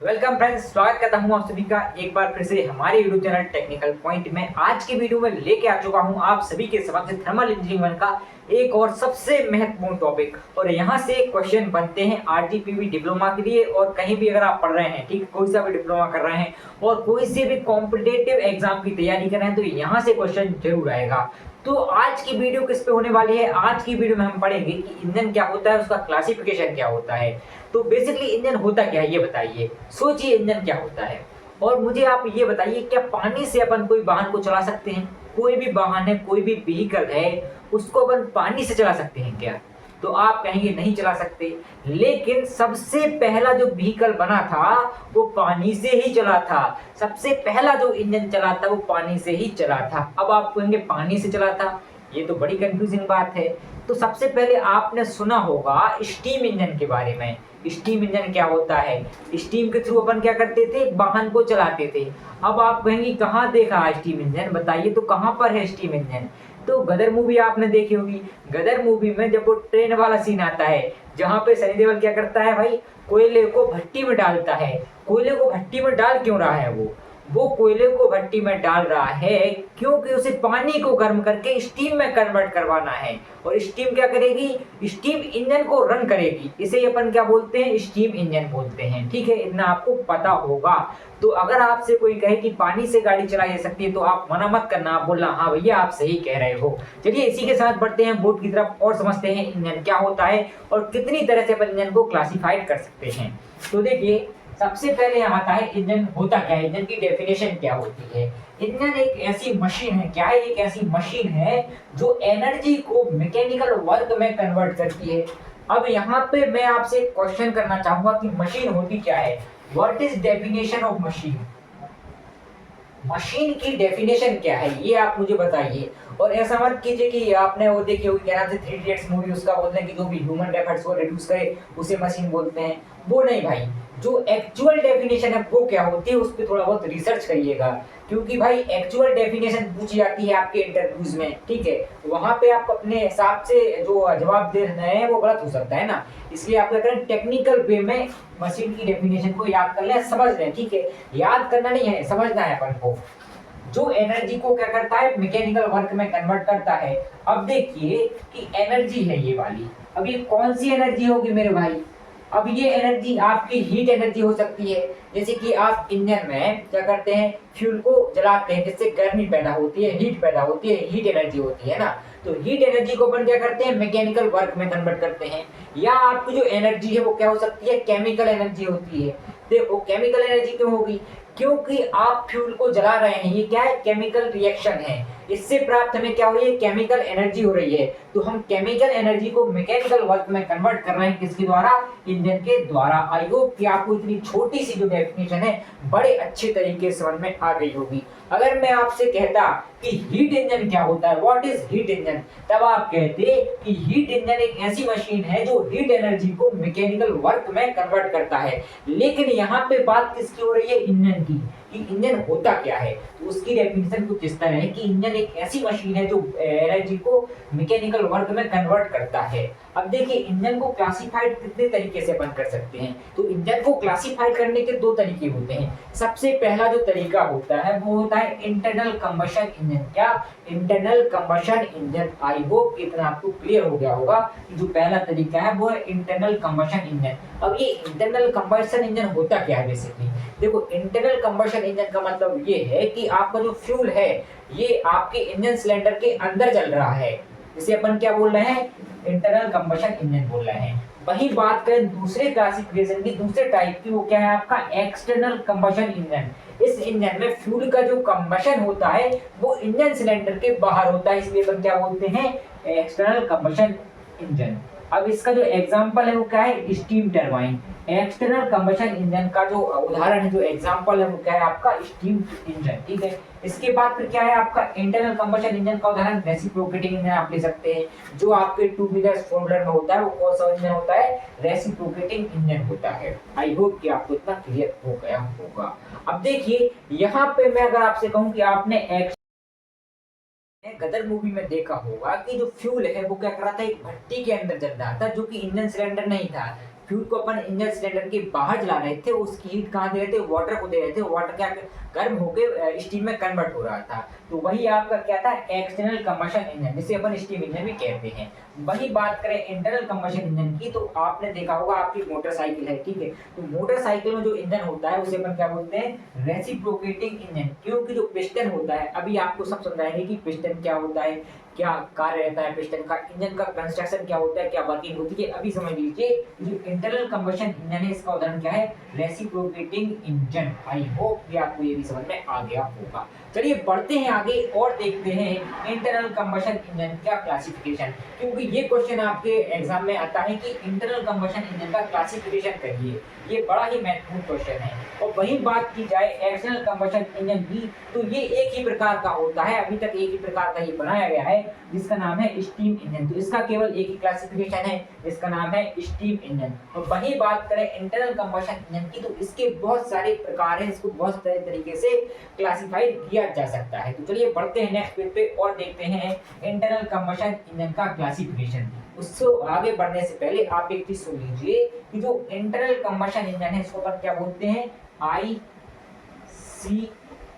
Welcome friends, स्वागत करता हूं आप सभी का एक बार फिर से हमारे यूट्यूब चैनल टेक्निकल पॉइंट में। आज की वीडियो में लेके आ चुका हूं आप सभी के समक्ष थर्मल इंजीनियरिंग का एक और सबसे महत्वपूर्ण टॉपिक। और यहां से क्वेश्चन बनते हैं आरजीपीवी डिप्लोमा के लिए, और कहीं भी अगर आप पढ़ रहे हैं, ठीक, कोई सा भी डिप्लोमा कर रहे हैं और कोई से भी कॉम्पिटेटिव एग्जाम की तैयारी कर रहे हैं, तो यहाँ से क्वेश्चन जरूर आएगा। तो आज की वीडियो किस पे होने वाली है? आज की वीडियो में हम पढ़ेंगे कि इंजन क्या होता है, उसका क्लासिफिकेशन क्या होता है। तो बेसिकली इंजन होता क्या है ये बताइए। सोचिए इंजन क्या होता है, और मुझे आप ये बताइए, क्या पानी से अपन कोई वाहन को चला सकते हैं? कोई भी वाहन है, कोई भी व्हीकल है, उसको अपन पानी से चला सकते हैं क्या? तो आप कहेंगे नहीं चला सकते। लेकिन सबसे पहला जो व्हीकल बना था वो पानी से ही चला था। सबसे पहला जो इंजन चला था वो पानी से ही चला था। अब आप कहेंगे पानी से चला था, ये तो बड़ी कंफ्यूजिंग बात है। तो सबसे पहले आपने सुना होगा स्टीम इंजन के बारे में। स्टीम इंजन क्या होता है? स्टीम के थ्रू अपन क्या करते थे, वाहन को चलाते थे। अब आप कहेंगे कहाँ देखा स्टीम इंजन, बताइए तो कहाँ पर है स्टीम इंजन? तो गदर मूवी आपने देखी होगी। गदर मूवी में जब वो ट्रेन वाला सीन आता है, जहां पे सनी देओल क्या करता है भाई, कोयले को भट्टी में डालता है। कोयले को भट्टी में डाल क्यों रहा है? वो कोयले को भट्टी में डाल रहा है क्योंकि उसे पानी को गर्म करके स्टीम में कन्वर्ट करवाना है। और स्टीम क्या करेगी? स्टीम इंजन को रन करेगी। इसे अपन क्या बोलते हैं? स्टीम इंजन बोलते हैं। ठीक है, इतना आपको पता होगा। तो अगर आपसे कोई कहे कि पानी से गाड़ी चलाई जा सकती है, तो आप मना मत करना, आप बोलना हाँ भैया आप सही कह रहे हो। चलिए इसी के साथ बढ़ते हैं बोर्ड की तरफ और समझते हैं इंजन क्या होता है और कितनी तरह से अपन इंजन को क्लासिफाइड कर सकते हैं। तो देखिए, सबसे पहले यहाँ आता है इंजन होता क्या है, इंजन की डेफिनेशन क्या होती है। इंजन एक ऐसी मशीन है, क्या है? एक ऐसी मशीन है जो एनर्जी को मैकेनिकल वर्क में कन्वर्ट करती है। अब यहाँ पे मैं आपसे क्वेश्चन करना चाहूंगा कि मशीन होती क्या है? What is definition of machine? Machine की डेफिनेशन क्या है ये आप मुझे बताइए। और ऐसा मत कीजिए कि आपने वो देखी होगी, क्या नाम से, थ्री इडियट्स मूवी, उसका बोलते हैं कि जो भी ह्यूमन एफर्ट्स को रिड्यूस करे उसे मशीन बोलते हैं। वो नहीं भाई, जो एक्चुअल डेफिनेशन है वो क्या होती है उस पर थोड़ा बहुत रिसर्च करिएगा। क्योंकि भाई एक्चुअल डेफिनेशन पूछी जाती है आपके इंटरव्यूज में, ठीक है, वहां पे आप अपने हिसाब से जो जवाब दे रहे हैं वो गलत हो सकता है ना। इसलिए आप क्या करें, टेक्निकल वे में मशीन की डेफिनेशन को याद कर लें, समझ लें। ठीक है, याद करना नहीं है, समझना है अपन को। जो एनर्जी को क्या करता है, मैकेनिकल वर्क में कन्वर्ट करता है। अब देखिए कि एनर्जी है ये वाली, अब ये कौन सी एनर्जी होगी मेरे भाई? अब ये एनर्जी आपकी हीट एनर्जी हो सकती है। जैसे कि आप इंजन में क्या करते हैं, फ्यूल को जलाते हैं, जिससे गर्मी पैदा होती है, हीट पैदा होती है, हीट एनर्जी होती है ना। तो हीट एनर्जी को अपन क्या करते हैं, मैकेनिकल वर्क में कन्वर्ट करते हैं। या आपकी जो एनर्जी है वो क्या हो सकती है, केमिकल एनर्जी होती है। देखो केमिकल एनर्जी क्यों होगी? क्योंकि आप फ्यूल को जला रहे हैं, ये क्या है, केमिकल रिएक्शन है। इससे प्राप्त हमें क्या हो रही है, केमिकल एनर्जी हो रही है। तो हम केमिकल एनर्जी को मैकेनिकल वर्क में कन्वर्ट कर रहे हैं, किसके द्वारा? इंजन के द्वारा। आई होप कि आपको इतनी छोटी सी जो डेफिनेशन है बड़े अच्छे तरीके से समझ में आ गई होगी। अगर मैं आपसे कहता कि हीट इंजन क्या होता है, व्हाट इज हीट इंजन, तब आप कहते कि हीट इंजन एक ऐसी मशीन है जो हीट एनर्जी को मैकेनिकल वर्क में कन्वर्ट करता है। लेकिन यहाँ पे बात किसकी हो रही है, इंजन की, कि इंजन होता क्या है। तो उसकी डेफिनेशन कुछ इस तरह है कि इंजन एक ऐसी मशीन है जो एनर्जी को मैकेनिकल वर्क में कन्वर्ट करता है। अब देखिए इंजन को क्लासिफाइड कितने तरीके से अपन कर सकते हैं। तो इंजन को क्लासिफाइड करने के दो तरीके होते हैं। सबसे पहला जो तरीका होता है वो होता है इंटरनल कंबशन इंजन। क्या? Internal combustion engine. I hope इतना आपको क्लियर हो गया होगा कि जो पहला तरीका है वो है इंटरनल कंबशन इंजन। अब ये इंटरनल कंबशन इंजन होता क्या है बेसिकली? देखो इंटरनल कंबशन इंजन का मतलब ये है कि आपका जो फ्यूल है ये आपके इंजन सिलेंडर के अंदर चल रहा है, इसे अपन क्या बोल रहे हैं, इंटरनल कंबशन इंजन बोल रहे हैं। वही बात करें दूसरे क्लासिफिकेशन की, दूसरे टाइप की, वो क्या है आपका एक्सटर्नल कंबशन इंजन। इस इंजन में फ्यूल का जो कंबशन होता है वो इंजन सिलेंडर के बाहर होता है, इसलिए अपन क्या बोलते हैं, एक्सटर्नल कंबशन इंजन। अब इसका जो एग्जांपल है वो क्या है, steam turbine. External combustion engine का जो उदाहरण है, जो एग्जांपल है वो क्या है आपका, स्टीम इंजन। ठीक है, इसके बाद फिर क्या है आपका इंटरनल कंबशन इंजन का उदाहरण रेसिप्रोकेटिंग इंजन आप ले सकते हैं। जो आपके टू व्हीलर फोर व्हीलर में होता है वो कौन सा इंजन होता है, रेसिप्रोकेटिंग इंजन होता है। आई होप कि आपको इतना क्लियर हो गया होगा। अब देखिए यहाँ पे मैं अगर आपसे कहूँ कि आपने गदर मूवी में देखा होगा कि जो फ्यूल है वो क्या कर रहा था, एक भट्टी के अंदर जल रहा था, जो कि इंजन सिलेंडर नहीं था। फ्यूल को अपन इंजन सिलेंडर के बाहर जला रहे थे, उसकी हीट कहाँ दे रहे थे, वाटर को दे रहे थे, वाटर क्या गर्म होकर स्टीम में कन्वर्ट हो रहा था। तो वही आपका क्या था, एक्सटर्नल कंबशन इंजन, जिसे अपन स्टीम इंजन भी कहते हैं। वही बात करें इंटरनल कंबशन इंजन की, तो आपने देखा होगा आपकी मोटरसाइकिल है, ठीक है, तो मोटरसाइकिल में जो इंजन होता है उसे अपन क्या बोलते हैं, रेसिप्रोकेटिंग इंजन। क्योंकि जो पिस्टन होता है, अभी आपको सब समझाएंगे कि पिस्टन क्या होता है, क्या कार्य रहता है पिस्टन का, इंजन का कंस्ट्रक्शन क्या होता है, क्या वर्किंग होती है। अभी समझ लीजिए जो इंटरनल कंबशन इंजन है, इसका उदाहरण क्या है, रेसिप्रोकेटिंग इंजन। आई होप कि आपको ये भी समझ में आ गया होगा। चलिए बढ़ते हैं आगे और देखते हैं इंटरनल कंबशन इंजन का क्लासिफिकेशन, क्योंकि ये क्वेश्चन आपके एग्जाम में आता है कि इंटरनल कंबशन इंजन का क्लासिफिकेशन करिए। ये बड़ा ही महत्वपूर्ण क्वेश्चन है। और वही बात की जाए एक्सटर्नल कंबशन इंजन की, तो ये एक ही प्रकार का होता है, अभी तक एक ही प्रकार का ये बनाया गया है, जिसका नाम है स्टीम इंजन। तो इसका केवल एक ही क्लासिफिकेशन है, इसका नाम है स्टीम इंजन। और वही बात करें इंटरनल कंबशन इंजन की, तो इसके बहुत सारे प्रकार हैं, इसको बहुत सारे तरीके से क्लासिफाइड किया जा सकता है। तो चलिए बढ़ते हैं नेक्स्ट पेज पे और देखते हैं इंटरनल कंबशन इंजन का क्लासिफिकेशन। उससे आगे बढ़ने से पहले आप एक चीज सुन लीजिए कि जो इंटरनल कंबशन इंजन है, इसको अपन क्या बोलते हैं, आईसी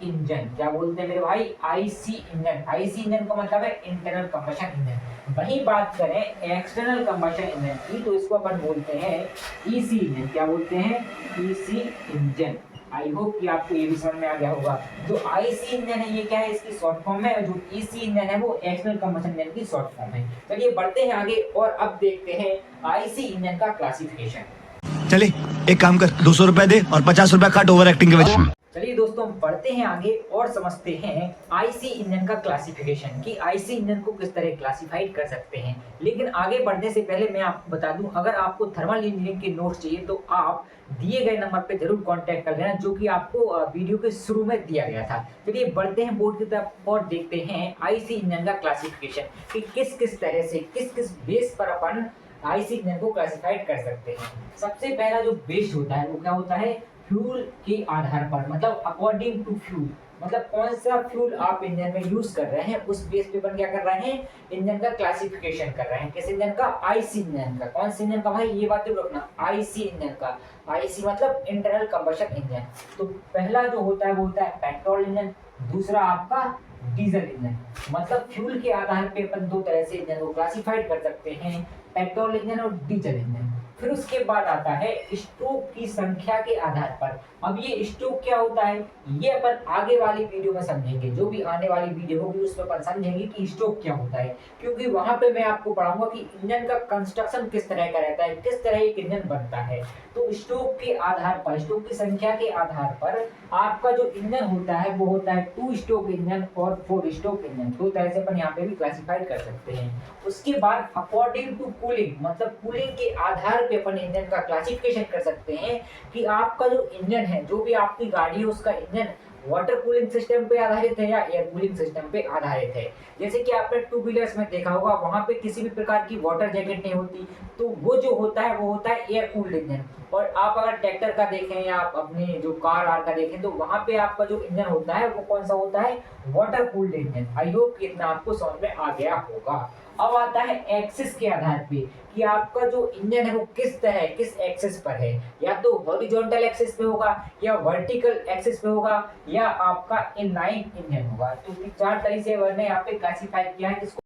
इंजन। क्या बोलते हैं मेरे भाई, आईसी इंजन। आईसी इंजन का मतलब है इंटरनल कंबशन इंजन। वही बात करें एक्सटर्नल कंबशन इंजन की, तो इसको अपन बोलते हैं ईसी इंजन। क्या बोलते हैं, ईसी इंजन। आई होप कि आपको ये भी समझ में आ गया होगा। जो आईसी इंजन है ये क्या है, इसकी शॉर्ट फॉर्म है, और जो ईसी इंजन है वो एक्सटर्नल कंबशन इंजन की शॉर्ट फॉर्म है। चलिए बढ़ते हैं आगे और अब देखते हैं आईसी इंजन का क्लासिफिकेशन। चले एक काम कर, 200 रुपए दे और 50 रुपए काट ओवर एक्टिंग के वजह से। चलिए दोस्तों बढ़ते हैं आगे और समझते हैं आईसी इंजन का क्लासिफिकेशन, कि आईसी इंजन को किस तरह क्लासिफाइड कर सकते हैं। लेकिन आगे बढ़ने से पहले मैं आपको बता दूं, अगर आपको थर्मल इंजीनियरिंग के नोट्स चाहिए तो आप दिए गए नंबर पे जरूर कांटेक्ट कर लेना, जो कि आपको वीडियो के शुरू में दिया गया था। चलिए बढ़ते हैं बोर्ड की तरफ और देखते हैं आईसी इंजन का क्लासिफिकेशन, कि किस किस तरह से, किस किस बेस पर अपन आईसी इंजन को क्लासिफाइड कर सकते हैं। सबसे पहला जो बेस होता है वो क्या होता है, फ्यूल के आधार पर, मतलब अकॉर्डिंग टू फ्यूल, मतलब कौन सा फ्यूल आप इंजन में यूज कर रहे हैं उस बेस पे अपन क्या कर रहे हैं, इंजन का क्लासिफिकेशन कर रहे हैं। किस इंजन का, आईसी इंजन का। कौन से इंजन का भाई, ये बात रखना, आईसी इंजन का। आईसी मतलब इंटरनल कंबशन इंजन। तो पहला जो होता है वो होता है पेट्रोल इंजन, दूसरा आपका डीजल इंजन। मतलब फ्यूल के आधार पे अपन दो तरह से इंजन को क्लासिफाइड कर सकते हैं, पेट्रोल इंजन और डीजल इंजन। फिर उसके बाद आता है स्ट्रोक की संख्या के आधार पर। अब ये स्ट्रोक क्या होता है, ये अपन आगे वाली वीडियो में समझेंगे, जो भी आने वाली वीडियो होगी उसमें अपन समझेंगे कि स्ट्रोक क्या होता है, क्योंकि वहां पे मैं आपको पढ़ाऊंगा कि इंजन का कंस्ट्रक्शन किस तरह का रहता है, किस तरह एक इंजन बनता है। तो स्ट्रोक के आधार पर, स्ट्रोक की संख्या के आधार पर आपका जो इंजन होता है वो होता है 2 स्ट्रोक इंजन और 4 स्ट्रोक इंजन। दो तरह से अपन यहाँ पे भी क्लासिफाइड कर सकते हैं। उसके बाद अकॉर्डिंग टू कूलिंग, मतलब कूलिंग के आधार पे अपन इंजन का क्लासिफिकेशन कर सकते हैं कि आपका जो इंजन है, जो भी आपकी गाड़ी है उसका इंजन वाटर कूलिंग सिस्टम पे आधारित है या एयर कूलिंग सिस्टम पे आधारित है। जैसे कि आपने टू व्हीलर्स में देखा होगा, वहां पे किसी भी प्रकार की वाटर जैकेट नहीं होती, तो वो जो होता है वो होता है एयर कूल्ड इंजन। और आप अगर ट्रैक्टर का देखें या आप अपनी जो कार आर का देखें, तो वहां पे आपका जो इंजन होता है वो कौन सा होता है, water cooled engine. I hope कि इतना आपको समझ में आ गया होगा। अब आता है एक्सिस के आधार पे, कि आपका जो इंजन है वो किस तरह, किस एक्सिस पर है, या तो हॉरिजॉन्टल एक्सिस पे होगा, या वर्टिकल एक्सिस पे होगा, या आपका इनलाइन इंजन होगा। तो 4 तरीके से मैंने यहाँ पे क्लासिफाई किया है इसको,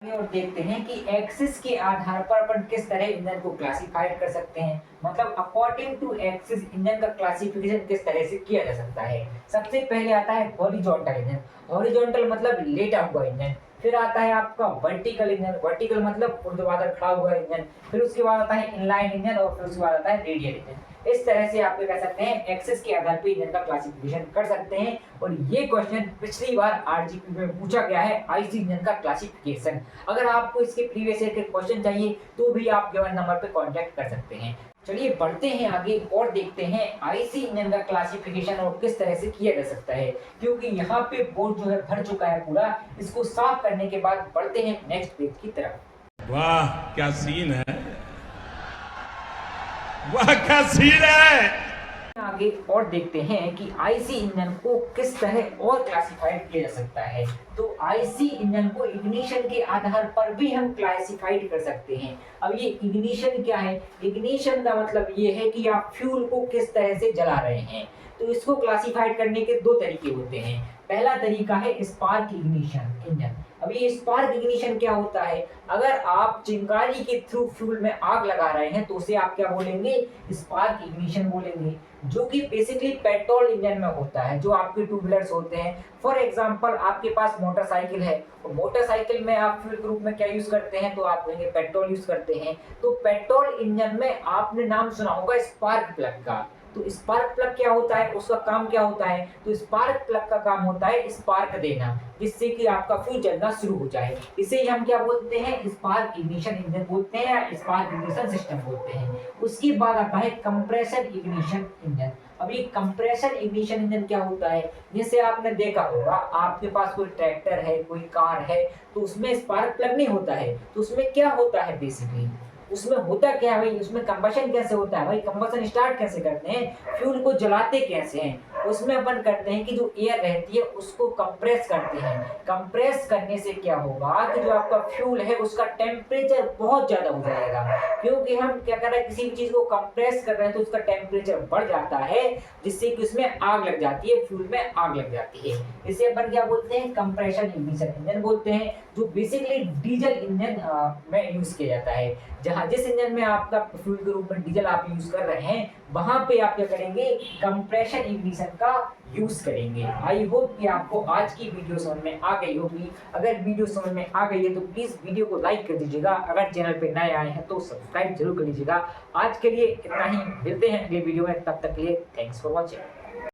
और देखते हैं कि एक्सिस के आधार पर अपन किस तरह इंजन को क्लासिफाइड कर सकते हैं। मतलब अकॉर्डिंग टू एक्सिस इंजन का क्लासिफिकेशन किस तरह से किया जा सकता है। सबसे पहले आता है हॉरिजॉन्टल इंजन। हॉरिजॉन्टल मतलब लेटा हुआ इंजन। फिर आता है आपका वर्टिकल इंजन। वर्टिकल मतलब ऊर्ध्वाधर खड़ा हुआ इंजन। फिर उसके बाद आता है इनलाइन इंजन, और फिर उसके बाद आता है रेडियल इंजन। इस तरह से आप कह सकते हैं एक्सिस के आधार पर इंजन का क्लासिफिकेशन कर सकते हैं। और ये क्वेश्चन पिछली बार आरजीपी में पूछा गया है, आईसी इंजन का क्लासिफिकेशन। अगर आपको इसके प्रीवियस ईयर के क्वेश्चन चाहिए तो भी आप गिवन नंबर पे कांटेक्ट कर सकते हैं। चलिए बढ़ते हैं आगे और देखते हैं आईसी इंजन का क्लासिफिकेशन और किस तरह से किया जा सकता है, क्योंकि यहाँ पे बोर्ड जो है भर चुका है पूरा। इसको साफ करने के बाद बढ़ते हैं नेक्स्ट पेज की तरफ। वाह क्या सीन है, वाह क्या सीन है। आगे और देखते हैं कि आईसी इंजन को किस तरह और क्लासिफाइड किया जा सकता है। तो आईसी इंजन को इग्निशन के आधार पर भी हम क्लासिफाइड कर सकते हैं। अब ये इग्निशन क्या है? इग्निशन का मतलब ये है कि आप फ्यूल को किस तरह से जला रहे हैं। तो इसको क्लासिफाइड करने के दो तरीके होते हैं। पहला तरीका है स्पार्क इग्निशन इंजन। अब ये स्पार्क इग्निशन क्या होता है? अगर आप चिंगारी के थ्रू फ्यूल में आग लगा रहे हैं तो उसे आप क्या बोलेंगे? स्पार्क इग्निशन बोलेंगे, जो कि बेसिकली पेट्रोल इंजन में होता है, जो आपके टू व्हीलर्स होते हैं। फॉर एग्जांपल आपके पास मोटरसाइकिल है और मोटरसाइकिल में आप फ्यूल के रूप में क्या यूज करते हैं? तो आप कहेंगे पेट्रोल यूज करते हैं। तो पेट्रोल इंजन में आपने नाम सुना होगा स्पार्क प्लग का। तो स्पार्क प्लग क्या होता है? उसका काम क्या होता है? तो स्पार्क प्लग का काम होता है स्पार्क देना, जिससे कि आपका फ्यूल जलना शुरू हो जाए। इसे हम क्या बोलते हैं? स्पार्क इग्निशन इंजन बोलते हैं या स्पार्क इग्निशन सिस्टम बोलते हैं। उसके बाद आता है कंप्रेशन इग्निशन इंजन। अब ये कंप्रेशन इग्निशन इंजन क्या होता है? जैसे आपने देखा होगा, आपके पास कोई ट्रैक्टर है, कोई कार है, तो उसमें स्पार्क प्लग नहीं होता है। तो उसमें क्या होता है? बेसिकली उसमें होता क्या है भाई? उसमें कंबशन कैसे होता है भाई? कंबशन स्टार्ट कैसे करते हैं? फ्यूल को जलाते कैसे हैं? उसमें अपन करते हैं कि जो एयर रहती है उसको कंप्रेस करते हैं। कंप्रेस करने से क्या होगा कि जो आपका फ्यूल है उसका टेम्परेचर बहुत ज्यादा हो जाएगा, क्योंकि हम क्या कर रहे हैं, किसी भी चीज को कंप्रेस कर रहे हैं तो उसका टेम्परेचर बढ़ जाता है, जिससे कि उसमें आग लग जाती है, फ्यूल में आग लग जाती है। इसे अपन क्या बोलते हैं? कंप्रेशन इग्निशन इंजन बोलते हैं, जो बेसिकली डीजल इंजन में यूज किया जाता है। जहां जिस इंजन में आपका फ्यूल के रूप में डीजल आप यूज कर रहे हैं, वहां पे आप क्या करेंगे? कंप्रेशन इग्निशन का यूज करेंगे। आई होप कि आपको आज की वीडियो समझ में आ गई होगी। अगर वीडियो समझ में आ गई है तो प्लीज वीडियो को लाइक कर दीजिएगा। अगर चैनल पे नए आए हैं तो सब्सक्राइब जरूर कर लीजिएगा। आज के लिए इतना ही, मिलते हैं अगले वीडियो में, तब तक के लिए थैंक्स फॉर वॉचिंग।